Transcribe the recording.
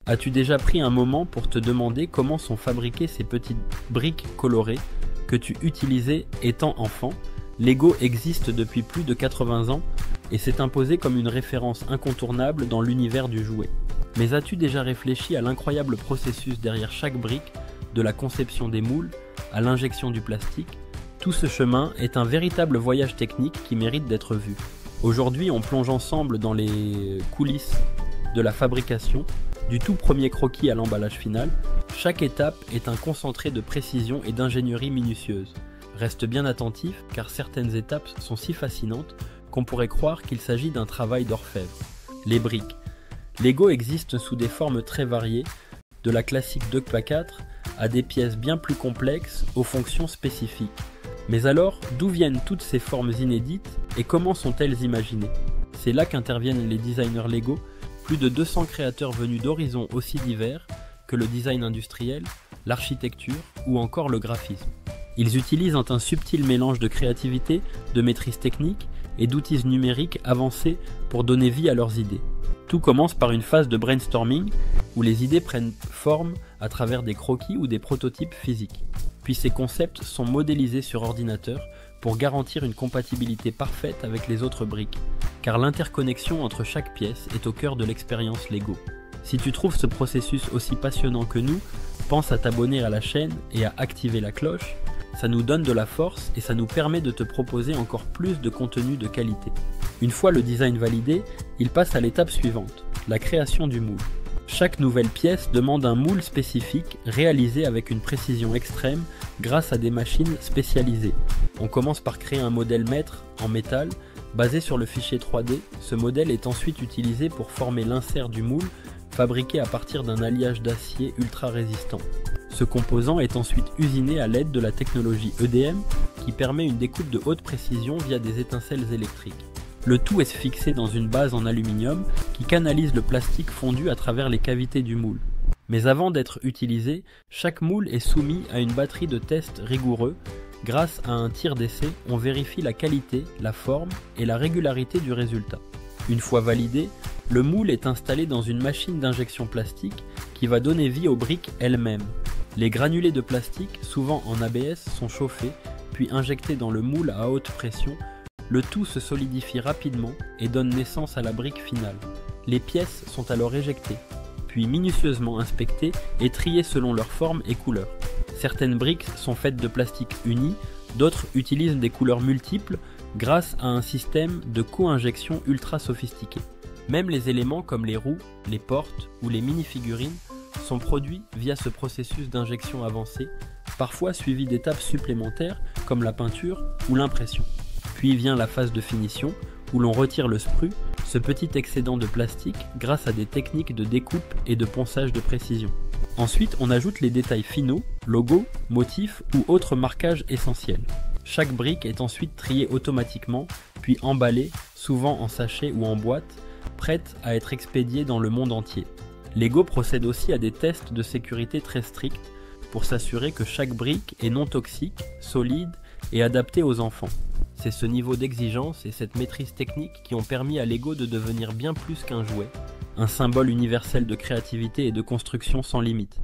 As-tu déjà pris un moment pour te demander comment sont fabriquées ces petites briques colorées que tu utilisais étant enfant? Lego existe depuis plus de 80 ans et s'est imposé comme une référence incontournable dans l'univers du jouet. Mais as-tu déjà réfléchi à l'incroyable processus derrière chaque brique, de la conception des moules à l'injection du plastique? Tout ce chemin est un véritable voyage technique qui mérite d'être vu. Aujourd'hui, on plonge ensemble dans les coulisses de la fabrication, du tout premier croquis à l'emballage final. Chaque étape est un concentré de précision et d'ingénierie minutieuse. Reste bien attentif car certaines étapes sont si fascinantes qu'on pourrait croire qu'il s'agit d'un travail d'orfèvre. Les briques. Lego existe sous des formes très variées, de la classique 2x4 à des pièces bien plus complexes aux fonctions spécifiques. Mais alors, d'où viennent toutes ces formes inédites et comment sont-elles imaginées? C'est là qu'interviennent les designers Lego, plus de 200 créateurs venus d'horizons aussi divers que le design industriel, l'architecture ou encore le graphisme. Ils utilisent un subtil mélange de créativité, de maîtrise technique et d'outils numériques avancés pour donner vie à leurs idées. Tout commence par une phase de brainstorming où les idées prennent forme à travers des croquis ou des prototypes physiques. Puis ces concepts sont modélisés sur ordinateur pour garantir une compatibilité parfaite avec les autres briques, car l'interconnexion entre chaque pièce est au cœur de l'expérience Lego. Si tu trouves ce processus aussi passionnant que nous, pense à t'abonner à la chaîne et à activer la cloche. Ça nous donne de la force et ça nous permet de te proposer encore plus de contenu de qualité. Une fois le design validé, il passe à l'étape suivante, la création du moule. Chaque nouvelle pièce demande un moule spécifique réalisé avec une précision extrême grâce à des machines spécialisées. On commence par créer un modèle maître en métal basé sur le fichier 3D. Ce modèle est ensuite utilisé pour former l'insert du moule fabriqué à partir d'un alliage d'acier ultra résistant. Ce composant est ensuite usiné à l'aide de la technologie EDM qui permet une découpe de haute précision via des étincelles électriques. Le tout est fixé dans une base en aluminium qui canalise le plastique fondu à travers les cavités du moule. Mais avant d'être utilisé, chaque moule est soumis à une batterie de tests rigoureux. Grâce à un tir d'essai, on vérifie la qualité, la forme et la régularité du résultat. Une fois validé, le moule est installé dans une machine d'injection plastique qui va donner vie aux briques elles-mêmes. Les granulés de plastique, souvent en ABS, sont chauffés, puis injectés dans le moule à haute pression. Le tout se solidifie rapidement et donne naissance à la brique finale. Les pièces sont alors éjectées, puis minutieusement inspectées et triées selon leur forme et couleur. Certaines briques sont faites de plastique uni, d'autres utilisent des couleurs multiples grâce à un système de co-injection ultra sophistiqué. Même les éléments comme les roues, les portes ou les mini-figurines sont produits via ce processus d'injection avancé, parfois suivi d'étapes supplémentaires comme la peinture ou l'impression. Puis vient la phase de finition où l'on retire le sprue, ce petit excédent de plastique grâce à des techniques de découpe et de ponçage de précision. Ensuite, on ajoute les détails finaux, logos, motifs ou autres marquages essentiels. Chaque brique est ensuite triée automatiquement, puis emballée, souvent en sachet ou en boîte, prête à être expédiée dans le monde entier. Lego procède aussi à des tests de sécurité très stricts pour s'assurer que chaque brique est non toxique, solide et adaptée aux enfants. C'est ce niveau d'exigence et cette maîtrise technique qui ont permis à Lego de devenir bien plus qu'un jouet, un symbole universel de créativité et de construction sans limite.